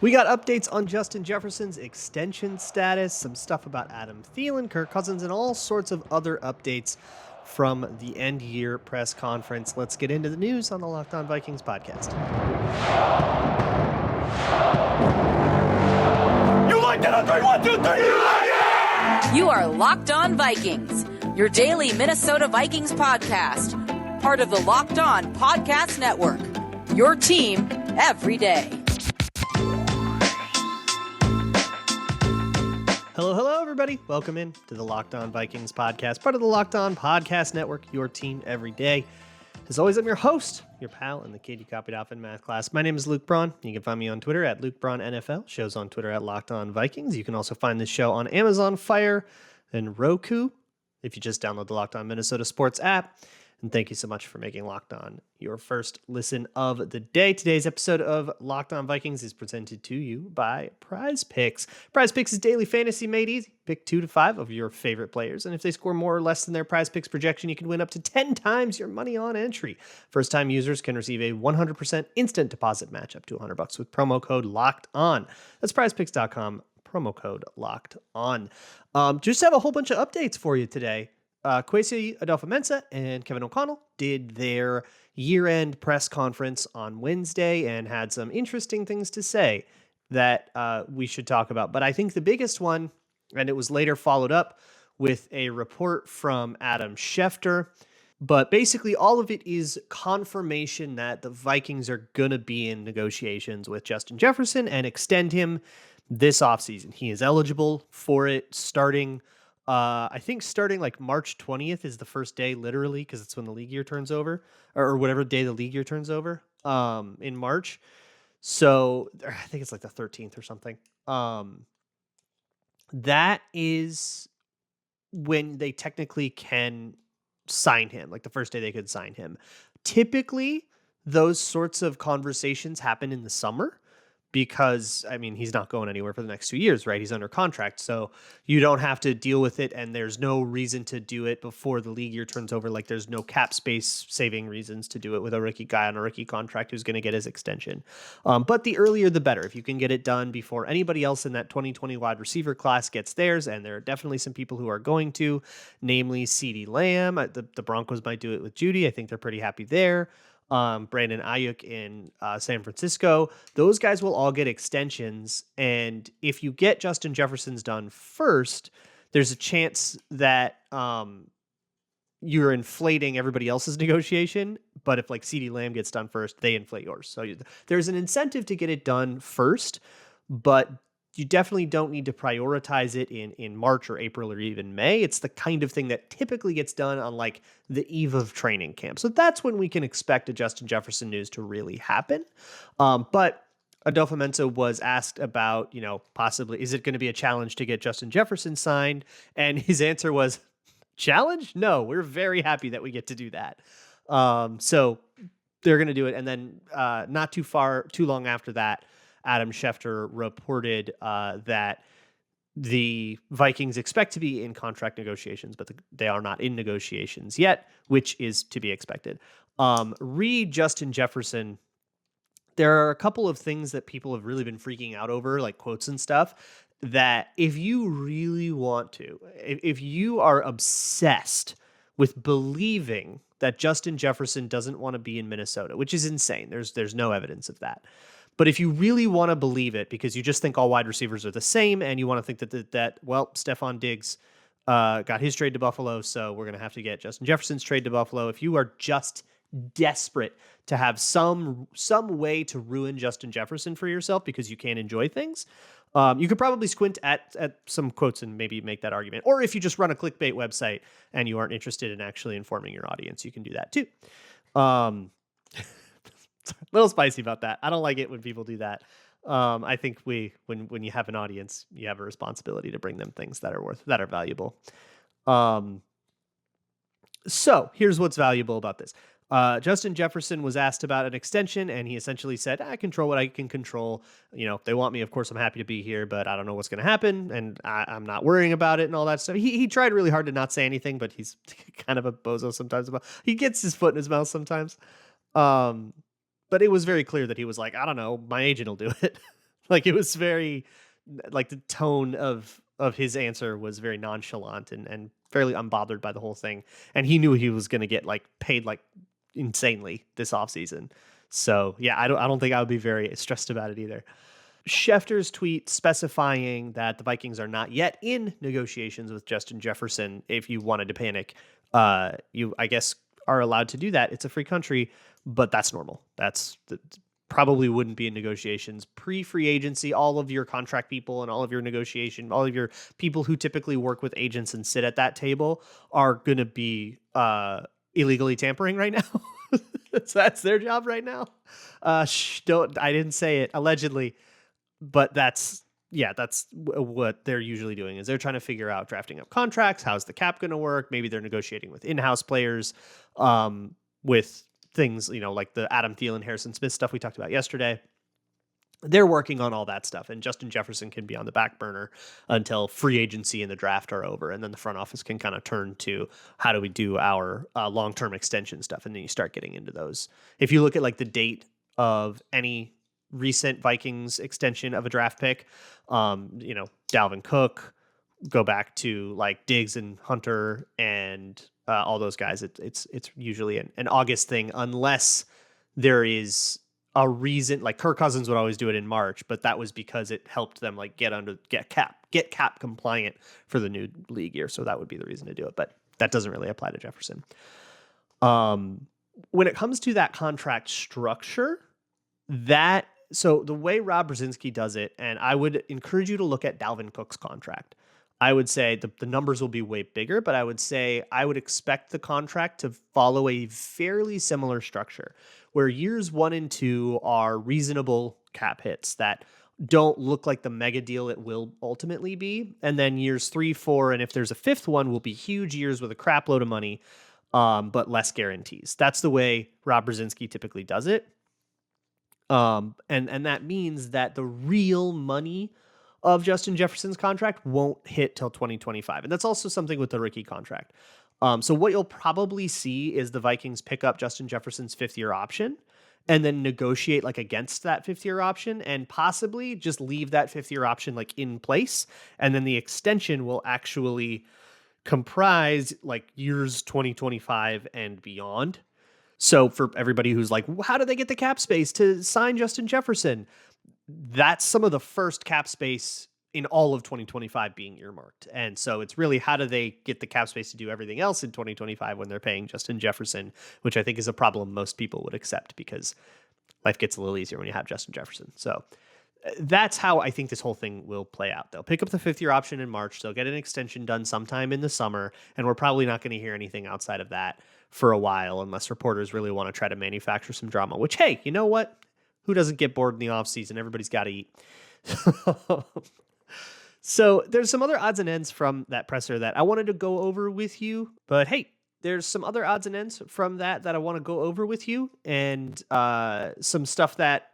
We got updates on Justin Jefferson's extension status, some stuff about Adam Thielen, Kirk Cousins, and all sorts of other updates from the end-year press conference. Let's get into the news on the Locked On Vikings podcast. You like that on 3, 1, 2, 3, you like it! You are Locked On Vikings, your daily Minnesota Vikings podcast, part of the Locked On Podcast Network, your team every day. Hello, everybody. Welcome in to the Locked On Vikings podcast, part of the Locked On Podcast Network, your team every day. As always, I'm your host, your pal, and the kid you copied off in math class. My name is Luke Braun. You can find me on Twitter at LukeBraunNFL. Shows on Twitter at Locked On Vikings. You can also find this show on Amazon Fire and Roku if you just download the Locked On Minnesota Sports app. And thank you so much for making Locked On your first listen of the day. Today's episode of Locked On Vikings is presented to you by Prize Picks. Prize Picks is daily fantasy made easy. Pick 2 to 5 of your favorite players, and if they score more or less than their Prize Picks projection, you can win up to 10 times your money on entry. First-time users can receive a 100% instant deposit match up to $100 with promo code Locked On. That's PrizePicks.com, promo code Locked On. Just have a whole bunch of updates for you today. Kwesi Adolfo-Mensah and Kevin O'Connell did their year-end press conference on Wednesday and had some interesting things to say that we should talk about. But I think the biggest one, and it was later followed up with a report from Adam Schefter, but basically all of it is confirmation that the Vikings are going to be in negotiations with Justin Jefferson and extend him this offseason. He is eligible for it starting I think starting like March 20th is the first day, literally, because it's when the league year turns over, or whatever day the league year turns over in March. So I think it's like the 13th or something. That is when they technically can sign him, like the first day they could sign him. Typically, those sorts of conversations happen in the summer. Because, I mean, he's not going anywhere for the next 2 years, right? He's under contract. So you don't have to deal with it. And there's no reason to do it before the league year turns over. Like there's no cap space saving reasons to do it with a rookie guy on a rookie contract who's going to get his extension. But the earlier, the better. If you can get it done before anybody else in that 2020 wide receiver class gets theirs. And there are definitely some people who are going to, namely CeeDee Lamb. The Broncos might do it with Judy. I think they're pretty happy there. Brandon Ayuk in San Francisco. Those guys will all get extensions. And if you get Justin Jefferson's done first, there's a chance that you're inflating everybody else's negotiation. But if like CeeDee Lamb gets done first, they inflate yours. So there's an incentive to get it done first, but you definitely don't need to prioritize it in March or April or even May. It's the kind of thing that typically gets done on like the eve of training camp. So that's when we can expect a Justin Jefferson news to really happen. But Adolfo-Mensah was asked about, possibly, is it going to be a challenge to get Justin Jefferson signed? And his answer was, challenge? No, we're very happy that we get to do that. So they're going to do it. And then not too long after that, Adam Schefter reported that the Vikings expect to be in contract negotiations, but they are not in negotiations yet, which is to be expected. Read Justin Jefferson. There are a couple of things that people have really been freaking out over, like quotes and stuff, that if you really want to, if you are obsessed with believing that Justin Jefferson doesn't want to be in Minnesota, which is insane. There's no evidence of that. But if you really want to believe it, because you just think all wide receivers are the same, and you want to think that Stephon Diggs got his trade to Buffalo, so we're going to have to get Justin Jefferson's trade to Buffalo. If you are just desperate to have some way to ruin Justin Jefferson for yourself because you can't enjoy things, you could probably squint at some quotes and maybe make that argument. Or if you just run a clickbait website and you aren't interested in actually informing your audience, you can do that too. A little spicy about that. I don't like it when people do that. I think when you have an audience, you have a responsibility to bring them things that are valuable. So here's what's valuable about this. Justin Jefferson was asked about an extension, and he essentially said, I control what I can control. If they want me, of course, I'm happy to be here, but I don't know what's going to happen, and I'm not worrying about it and all that stuff. He tried really hard to not say anything, but he's kind of a bozo sometimes. He gets his foot in his mouth sometimes. But it was very clear that he was like, I don't know, my agent will do it. Like, it was very, like, the tone of his answer was very nonchalant and fairly unbothered by the whole thing. And he knew he was going to get like paid like insanely this offseason. So yeah, I don't think I would be very stressed about it either. Schefter's tweet specifying that the Vikings are not yet in negotiations with Justin Jefferson. If you wanted to panic, you, I guess, are allowed to do that. It's a free country, but that's normal. Probably wouldn't be in negotiations pre-free agency. All of your contract people and all of your negotiation, all of your people who typically work with agents and sit at that table are going to be illegally tampering right now. So that's their job right now. Don't, I didn't say it, allegedly, but that's what they're usually doing is they're trying to figure out drafting up contracts. How's the cap going to work? Maybe they're negotiating with in-house players, with things, like the Adam Thielen, Harrison Smith stuff we talked about yesterday. They're working on all that stuff, and Justin Jefferson can be on the back burner until free agency and the draft are over, and then the front office can kind of turn to how do we do our long-term extension stuff, and then you start getting into those. If you look at like the date of any recent Vikings extension of a draft pick, Dalvin Cook, go back to like Diggs and Hunter and all those guys. It's usually an August thing, unless there is a reason. Like Kirk Cousins would always do it in March, but that was because it helped them like get cap compliant for the new league year. So that would be the reason to do it. But that doesn't really apply to Jefferson. When it comes to that contract structure, so the way Rob Brzezinski does it, and I would encourage you to look at Dalvin Cook's contract. I would say the numbers will be way bigger, but I would say I would expect the contract to follow a fairly similar structure where years 1 and 2 are reasonable cap hits that don't look like the mega deal it will ultimately be. And then years 3, 4, and if there's a fifth one, will be huge years with a crap load of money, but less guarantees. That's the way Rob Brzezinski typically does it. And that means that the real money of Justin Jefferson's contract won't hit till 2025. And that's also something with the rookie contract. So what you'll probably see is the Vikings pick up Justin Jefferson's 5th-year option and then negotiate like against that 5th-year option and possibly just leave that 5th-year option like in place. And then the extension will actually comprise like years 2025 and beyond. So for everybody who's like, how do they get the cap space to sign Justin Jefferson? That's some of the first cap space in all of 2025 being earmarked. And so it's really how do they get the cap space to do everything else in 2025 when they're paying Justin Jefferson, which I think is a problem most people would accept because life gets a little easier when you have Justin Jefferson. So that's how I think this whole thing will play out. They'll pick up the 5th-year option in March. They'll get an extension done sometime in the summer, and we're probably not going to hear anything outside of that for a while unless reporters really want to try to manufacture some drama, which, hey, you know what? Who doesn't get bored in the offseason? Everybody's got to eat. So there's some other odds and ends from that presser that I wanted to go over with you. But hey, there's some other odds and ends from that I want to go over with you, and some stuff that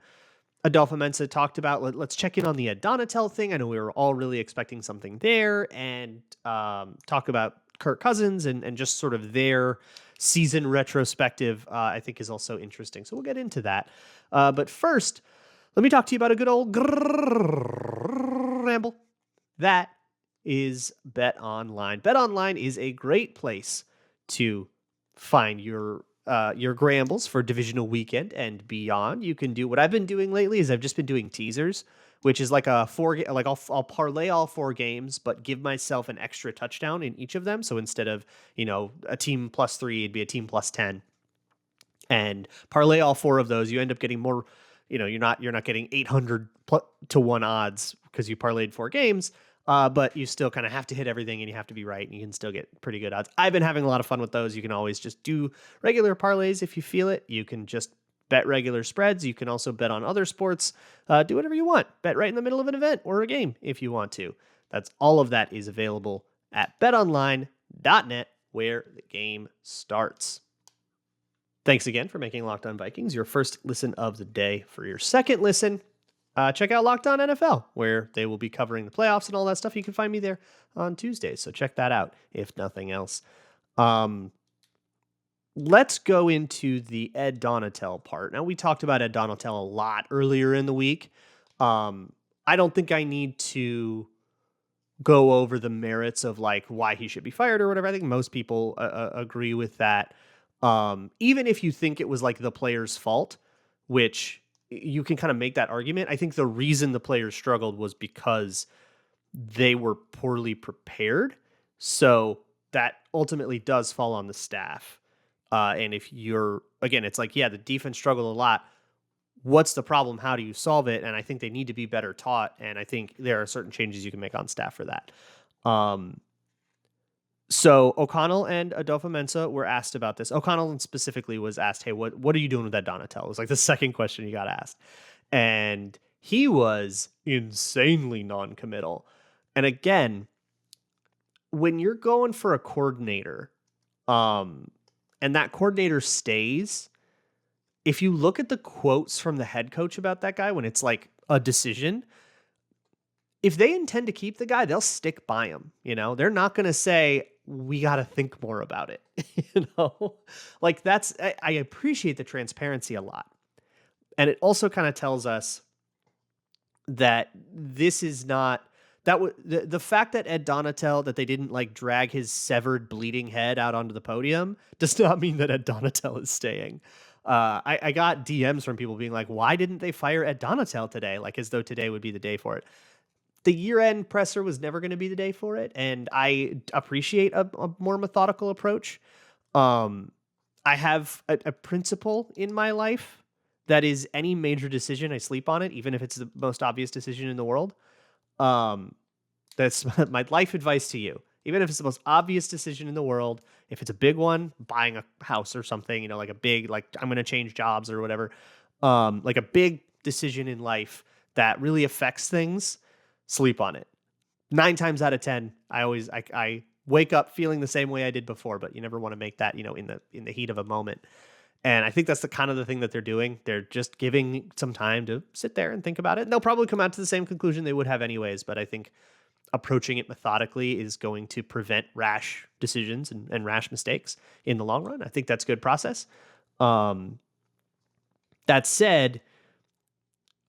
Adolfo Mensa talked about. Let's check in on the Donatel thing. I know we were all really expecting something there, and talk about Kirk Cousins and just sort of their season retrospective, I think is also interesting. So we'll get into that. But first, let me talk to you about a good old ramble. That is BetOnline. BetOnline is a great place to find your grambles for divisional weekend and beyond. You can do what I've been doing lately is I've just been doing teasers, which is like a I'll parlay all 4 games, but give myself an extra touchdown in each of them. So instead of, a team +3, it'd be a team +10, and parlay all 4 of those. You end up getting more, you're not getting 800 to 1 odds because you parlayed 4 games. But you still kind of have to hit everything and you have to be right, and you can still get pretty good odds. I've been having a lot of fun with those. You can always just do regular parlays if you feel it. You can just bet regular spreads. You can also bet on other sports. Do whatever you want. Bet right in the middle of an event or a game if you want to. All of that is available at betonline.net, where the game starts. Thanks again for making Locked On Vikings your first listen of the day. For your second listen, check out Locked On NFL, where they will be covering the playoffs and all that stuff. You can find me there on Tuesdays, so check that out, if nothing else. Let's go into the Ed Donatel part. Now, we talked about Ed Donatel a lot earlier in the week. I don't think I need to go over the merits of like why he should be fired or whatever. I think most people agree with that. Even if you think it was like the player's fault, which you can kind of make that argument. I think the reason the players struggled was because they were poorly prepared. So that ultimately does fall on the staff. And if you're, again, it's like, yeah, the defense struggled a lot. What's the problem? How do you solve it? And I think they need to be better taught. And I think there are certain changes you can make on staff for that. So O'Connell and Adolfo-Mensah were asked about this. O'Connell specifically was asked, hey, what are you doing with that Donatel? It was like the second question he got asked. And he was insanely non-committal. And again, when you're going for a coordinator, and that coordinator stays, if you look at the quotes from the head coach about that guy when it's like a decision, if they intend to keep the guy, they'll stick by him. They're not going to say, we got to think more about it. Like I appreciate the transparency a lot. And it also kind of tells us that this is not the fact that Ed Donatel, that they didn't like drag his severed bleeding head out onto the podium, does not mean that Ed Donatel is staying. I got DMs from people being like, why didn't they fire Ed Donatel today? Like as though today would be the day for it. The year-end presser was never going to be the day for it, and I appreciate a more methodical approach. I have a principle in my life that is any major decision, I sleep on it, even if it's the most obvious decision in the world. That's my life advice to you. Even if it's the most obvious decision in the world, if it's a big one, buying a house or something, like a big, like I'm going to change jobs or whatever, like a big decision in life that really affects things, sleep on it. 9 times out of 10, I wake up feeling the same way I did before, but you never want to make that, in the heat of a moment. And I think that's the kind of the thing that they're doing. They're just giving some time to sit there and think about it. And they'll probably come out to the same conclusion they would have anyways. But I think approaching it methodically is going to prevent rash decisions and rash mistakes in the long run. I think that's a good process. That said,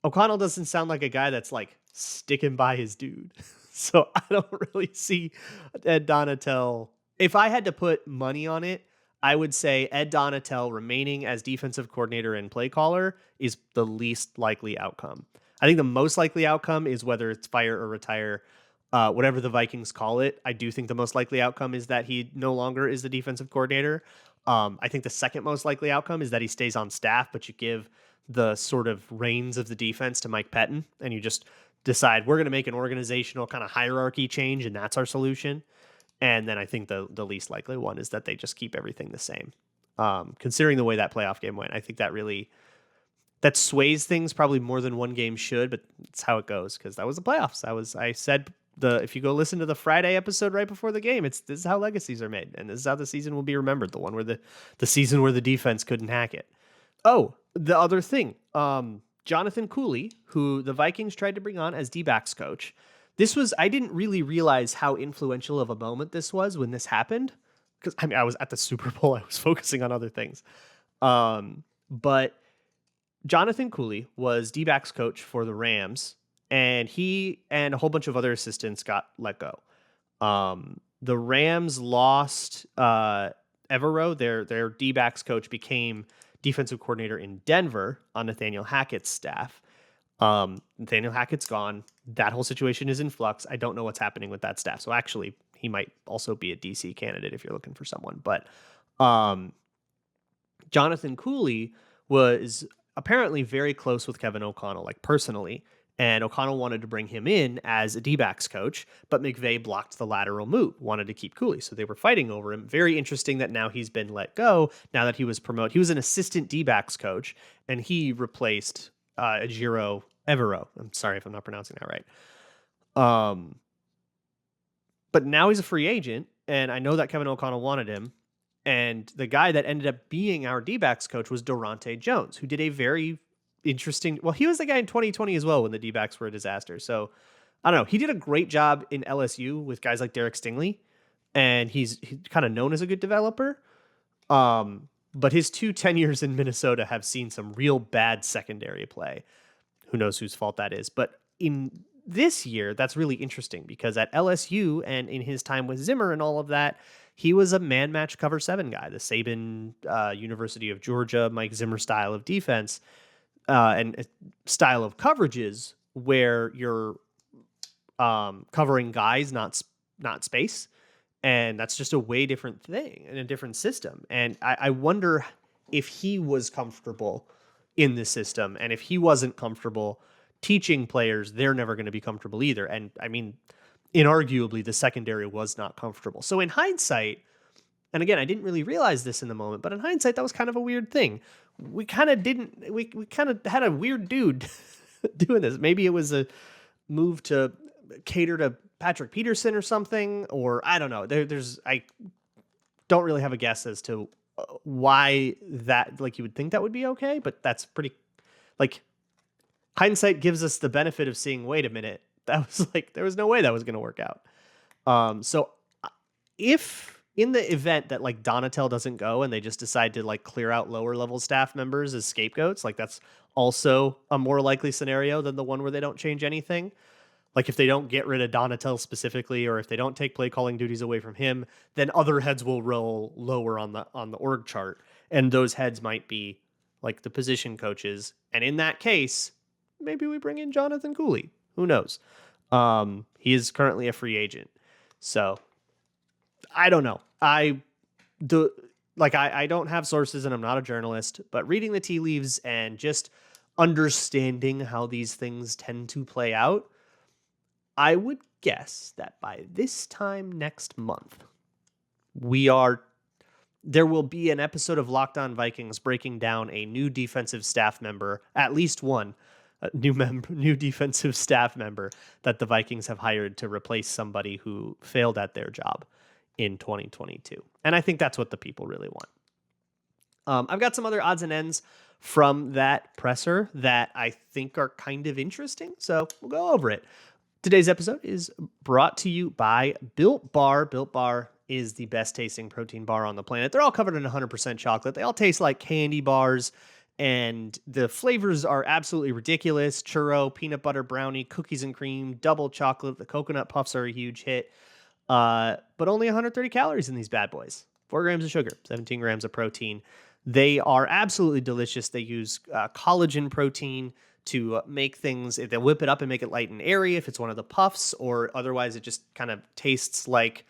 O'Connell doesn't sound like a guy that's like sticking by his dude. So I don't really see Ed Donatel. If I had to put money on it, I would say Ed Donatel remaining as defensive coordinator and play caller is the least likely outcome. I think the most likely outcome is whether it's fire or retire, whatever the Vikings call it. I do think the most likely outcome is that he no longer is the defensive coordinator. I think the second most likely outcome is that he stays on staff, but you give the sort of reins of the defense to Mike Pettin, and you just decide we're going to make an organizational kind of hierarchy change, and that's our solution. And then I think the least likely one is that they just keep everything the same. Considering the way that playoff game went, I think that sways things probably more than one game should, but it's how it goes because that was the playoffs. I said if you go listen to the Friday episode right before the game, this is how legacies are made, and this is how the season will be remembered. The one where the season where the defense couldn't hack it. Oh, the other thing, Jonathan Cooley, who the Vikings tried to bring on as D-backs coach. I didn't really realize how influential of a moment this was when this happened. Because I was at the Super Bowl. I was focusing on other things. But Jonathan Cooley was D-backs coach for the Rams, and he and a whole bunch of other assistants got let go. The Rams lost Evero, their D-backs coach, became defensive coordinator in Denver on Nathaniel Hackett's staff. Nathaniel Hackett's gone. That whole situation is in flux. I don't know what's happening with that staff. So actually, he might also be a DC candidate if you're looking for someone. But Jonathan Cooley was apparently very close with Kevin O'Connell, like personally. And O'Connell wanted to bring him in as a D-backs coach, but McVay blocked the lateral move, wanted to keep Cooley. So they were fighting over him. Very interesting that now he's been let go, now that he was promoted. He was an assistant D-backs coach, and he replaced Ejiro Evero. I'm sorry if I'm not pronouncing that right. But now he's a free agent, and I know that Kevin O'Connell wanted him. And the guy that ended up being our D-backs coach was Durante Jones, who did a very interesting. Well, he was the guy in 2020 as well when the D-backs were a disaster. So I don't know. He did a great job in LSU with guys like Derek Stingley, and he's kind of known as a good developer. But his 2 tenures in Minnesota have seen some real bad secondary play. Who knows whose fault that is? But in this year, that's really interesting because at LSU and in his time with Zimmer and all of that, he was a man match cover 7 guy, the Saban University of Georgia, Mike Zimmer style of defense and style of coverages where you're covering guys, not space. And that's just a way different thing and a different system. And I wonder if he was comfortable in the system. And if he wasn't comfortable teaching players, they're never going to be comfortable either. And I mean, inarguably, the secondary was not comfortable. So in hindsight, and again, I didn't really realize this in the moment, but in hindsight, that was kind of a weird thing. We kind of had a weird dude doing this. Maybe it was a move to cater to Patrick Peterson or something, or I don't know. I don't really have a guess as to why that, like, you would think that would be okay, but that's pretty, like, hindsight gives us the benefit of seeing, wait a minute, that was like, there was no way that was going to work out. So if in the event that like Donatel doesn't go and they just decide to like clear out lower level staff members as scapegoats, like that's also a more likely scenario than the one where they don't change anything. Like if they don't get rid of Donatel specifically, or if they don't take play calling duties away from him, then other heads will roll lower on the org chart. And those heads might be like the position coaches. And in that case, maybe we bring in Jonathan Cooley. Who knows? He is currently a free agent. So I don't know. I don't have sources and I'm not a journalist, but reading the tea leaves and just understanding how these things tend to play out, I would guess that by this time next month, there will be an episode of Locked On Vikings breaking down a new defensive staff member, at least one new defensive staff member that the Vikings have hired to replace somebody who failed at their job in 2022. And I think that's what the people really want. I've got some other odds and ends from that presser that I think are kind of interesting, so we'll go over it. Today's episode is brought to you by Built Bar. Built Bar is the best tasting protein bar on the planet. They're all covered in 100% chocolate. They all taste like candy bars, and the flavors are absolutely ridiculous. Churro, peanut butter brownie, cookies and cream, double chocolate. The coconut puffs are a huge hit, but only 130 calories in these bad boys. 4 grams of sugar, 17 grams of protein. They are absolutely delicious. They use collagen protein to make things, if they whip it up and make it light and airy, if it's one of the puffs, or otherwise it just kind of tastes like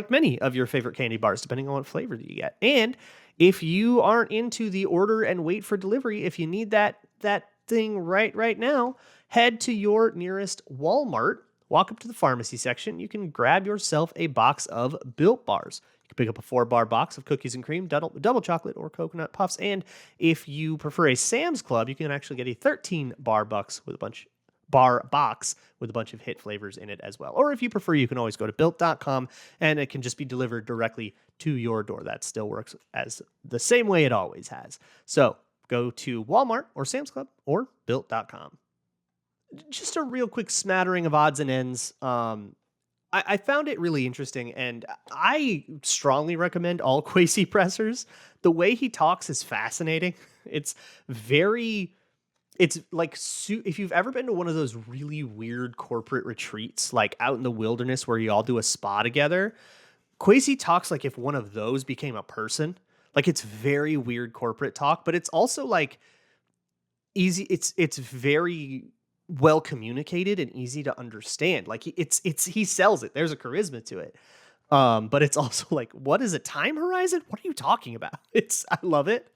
many of your favorite candy bars, depending on what flavor that you get. And if you aren't into the order and wait for delivery, if you need that thing right now, head to your nearest Walmart, walk up to the pharmacy section. You can grab yourself a box of Built Bars. You can pick up a 4-bar box of cookies and cream, double chocolate, or coconut puffs. And if you prefer a Sam's Club, you can actually get a 13-bar box with a bunch of hit flavors in it as well. Or if you prefer, you can always go to built.com and it can just be delivered directly to your door. That still works as the same way it always has. So go to Walmart or Sam's Club or built.com. Just a real quick smattering of odds and ends. I found it really interesting, and I strongly recommend all Kwesi pressers. The way he talks is fascinating. It's like, if you've ever been to one of those really weird corporate retreats, like out in the wilderness where you all do a spa together, Kwesi talks like if one of those became a person. Like, it's very weird corporate talk, but it's also like easy. It's very well communicated and easy to understand. Like he sells it. There's a charisma to it. But it's also like, what is a time horizon? What are you talking about? I love it.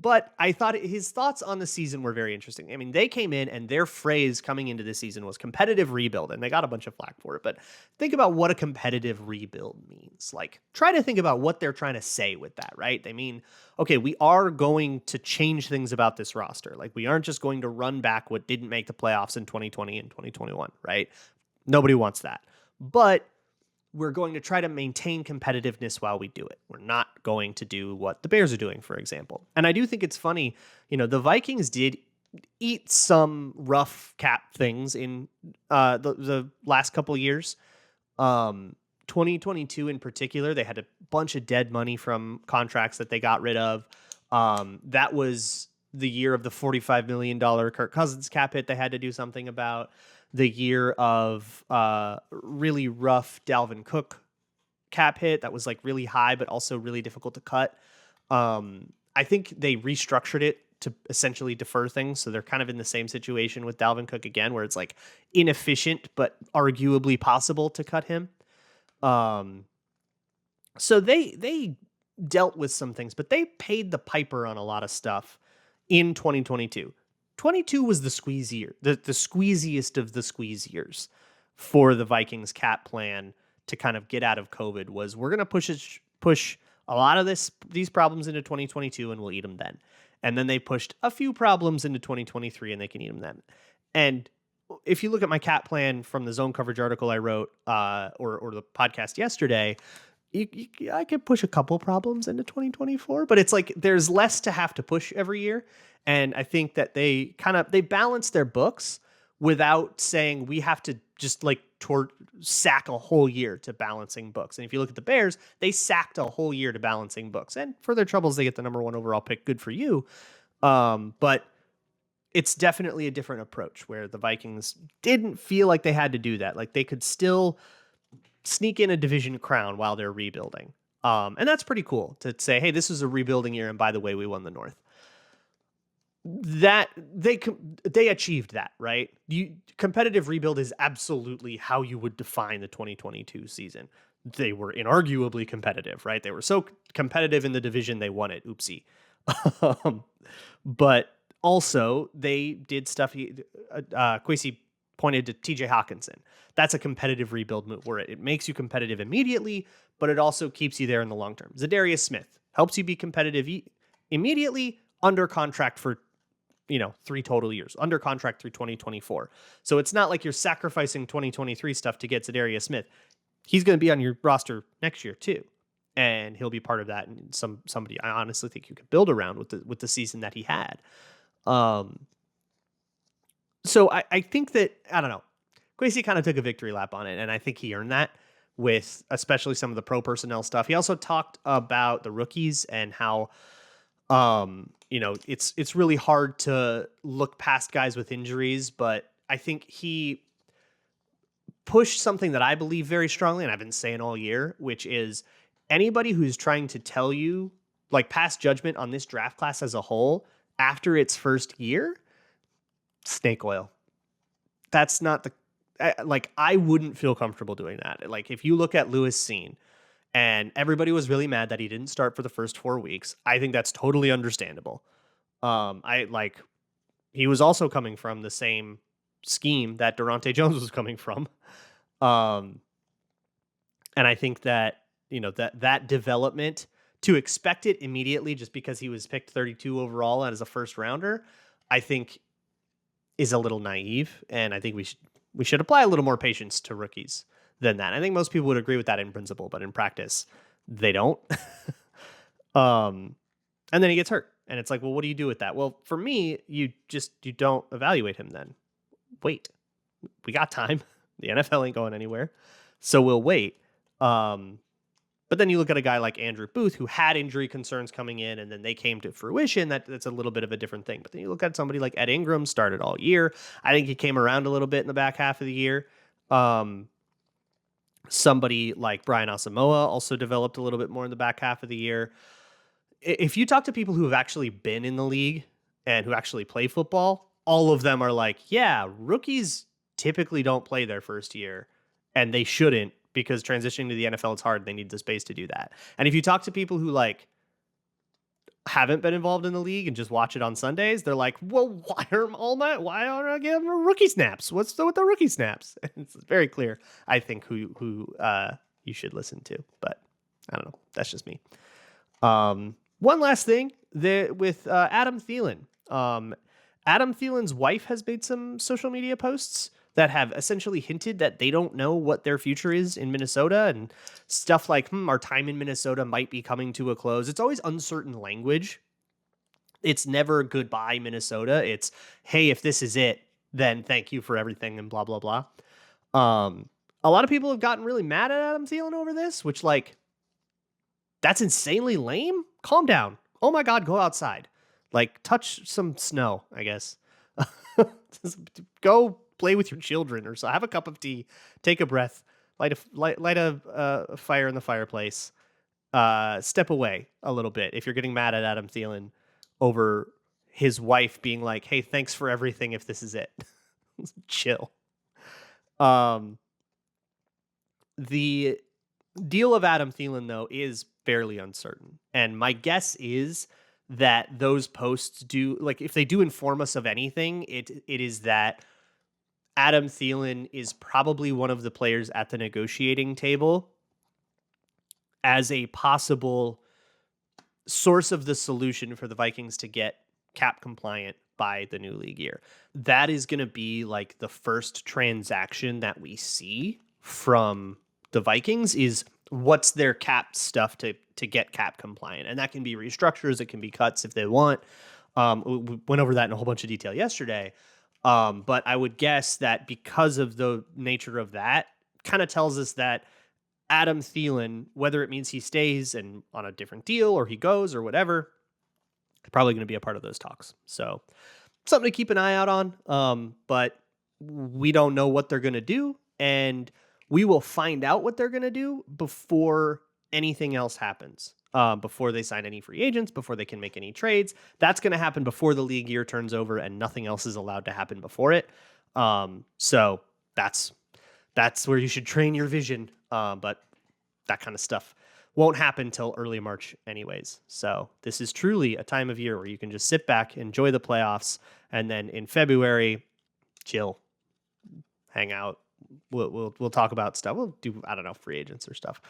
But I thought his thoughts on the season were very interesting. I mean, they came in and their phrase coming into the season was competitive rebuild, and they got a bunch of flack for it. But think about what a competitive rebuild means. Like, try to think about what they're trying to say with that, right? They mean, okay, we are going to change things about this roster. Like, we aren't just going to run back what didn't make the playoffs in 2020 and 2021, right? Nobody wants that. But we're going to try to maintain competitiveness while we do it. We're not going to do what the Bears are doing, for example. And I do think it's funny, the Vikings did eat some rough cap things in the last couple of years. 2022 in particular, they had a bunch of dead money from contracts that they got rid of. That was the year of the $45 million Kirk Cousins cap hit they had to do something about, the year of really rough Dalvin Cook cap hit that was like really high, but also really difficult to cut. I think they restructured it to essentially defer things. So they're kind of in the same situation with Dalvin Cook again, where it's like inefficient, but arguably possible to cut him. So they dealt with some things, but they paid the piper on a lot of stuff in 2022. 22 was the squeeze year, the squeeziest of the squeeze years for the Vikings cap plan to kind of get out of COVID. Was we're going to push a lot of these problems into 2022 and we'll eat them then. And then they pushed a few problems into 2023 and they can eat them then. And if you look at my cap plan from the zone coverage article I wrote or the podcast yesterday, I could push a couple problems into 2024, but it's like there's less to have to push every year. And I think that they balance their books without saying we have to just like sack a whole year to balancing books. And if you look at the Bears, they sacked a whole year to balancing books. And for their troubles, they get the number 1 overall pick. Good for you. But it's definitely a different approach where the Vikings didn't feel like they had to do that. Like they could still sneak in a division crown while they're rebuilding. And that's pretty cool to say, hey, this is a rebuilding year. And by the way, we won the North. That they achieved that, right? Competitive rebuild is absolutely how you would define the 2022 season. They were inarguably competitive, right? They were so competitive in the division they won it. Oopsie. But also they did stuff. Kwesi pointed to TJ Hawkinson. That's a competitive rebuild move where it makes you competitive immediately, but it also keeps you there in the long term. Zadarius Smith helps you be competitive immediately, under contract for 3 total years, under contract through 2024. So it's not like you're sacrificing 2023 stuff to get Zadarius Smith. He's going to be on your roster next year too. And he'll be part of that. And somebody I honestly think you could build around with the season that he had. So I think that, I don't know, Kwesi kind of took a victory lap on it. And I think he earned that with especially some of the pro personnel stuff. He also talked about the rookies and how, it's really hard to look past guys with injuries, but I think he pushed something that I believe very strongly, and I've been saying all year, which is anybody who's trying to tell you, like, pass judgment on this draft class as a whole after its first year, snake oil. That's not I wouldn't feel comfortable doing that. Like, if you look at Lewis Cine, and everybody was really mad that he didn't start for the first 4 weeks. I think that's totally understandable. He was also coming from the same scheme that Durante Jones was coming from. And I think that, that development, to expect it immediately just because he was picked 32 overall as a first rounder, I think is a little naive. And I think we should apply a little more patience to rookies than that. I think most people would agree with that in principle, but in practice, they don't. And then he gets hurt. And it's like, well, what do you do with that? Well, for me, you don't evaluate him then. Wait. We got time. The NFL ain't going anywhere. So we'll wait. But then you look at a guy like Andrew Booth, who had injury concerns coming in, and then they came to fruition. That's a little bit of a different thing. But then you look at somebody like Ed Ingram, started all year. I think he came around a little bit in the back half of the year. Somebody like Brian Asamoah also developed a little bit more in the back half of the year. If you talk to people who have actually been in the league and who actually play football, all of them are like, yeah, rookies typically don't play their first year, and they shouldn't, because transitioning to the NFL is hard. They need the space to do that. And if you talk to people who haven't been involved in the league and just watch it on Sundays, they're like, well, why aren't I giving them rookie snaps? What's with the rookie snaps? It's very clear, I think, who you should listen to, but I don't know. That's just me. One last thing with Adam Thielen. Adam Thielen's wife has made some social media posts that have essentially hinted that they don't know what their future is in Minnesota, and stuff like, our time in Minnesota might be coming to a close. It's always uncertain language. It's never goodbye, Minnesota. It's, hey, if this is it, then thank you for everything and blah, blah, blah. A lot of people have gotten really mad at Adam Thielen over this, which, that's insanely lame. Calm down. Oh my God, go outside. Like, touch some snow, I guess. Just go play with your children or so. Have a cup of tea, take a breath, light a fire in the fireplace. Step away a little bit if you're getting mad at Adam Thielen over his wife being like, "Hey, thanks for everything. If this is it, chill." Um, the deal of Adam Thielen, though, is fairly uncertain. And my guess is that those posts do, like, if they do inform us of anything, it is that Adam Thielen is probably one of the players at the negotiating table as a possible source of the solution for the Vikings to get cap compliant by the new league year. That is going to be like the first transaction that we see from the Vikings is what's their cap stuff to get cap compliant. And that can be restructures, it can be cuts if they want. We went over that in a whole bunch of detail yesterday. But I would guess that because of the nature of that, kind of tells us that Adam Thielen, whether it means he stays and on a different deal or he goes or whatever, probably going to be a part of those talks. So something to keep an eye out on. But we don't know what they're going to do, and we will find out what they're going to do before anything else happens. Before they sign any free agents, before they can make any trades. That's going to happen before the league year turns over, and nothing else is allowed to happen before it. So that's where you should train your vision. But that kind of stuff won't happen till early March anyways. So this is truly a time of year where you can just sit back, enjoy the playoffs, and then in February, chill, hang out. We'll talk about stuff. We'll do, I don't know, free agents or stuff.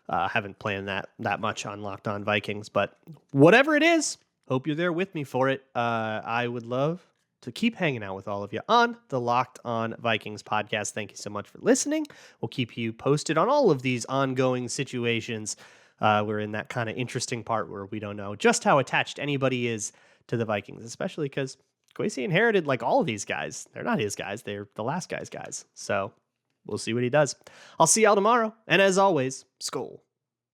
Haven't planned that much on Locked On Vikings, but whatever it is, hope you're there with me for it. I would love to keep hanging out with all of you on the Locked On Vikings podcast. Thank you so much for listening. We'll keep you posted on all of these ongoing situations. We're in that kind of interesting part where we don't know just how attached anybody is to the Vikings, especially because Kwesi inherited like all of these guys. They're not his guys. They're the last guy's guys. So we'll see what he does. I'll see y'all tomorrow. And as always, Skol.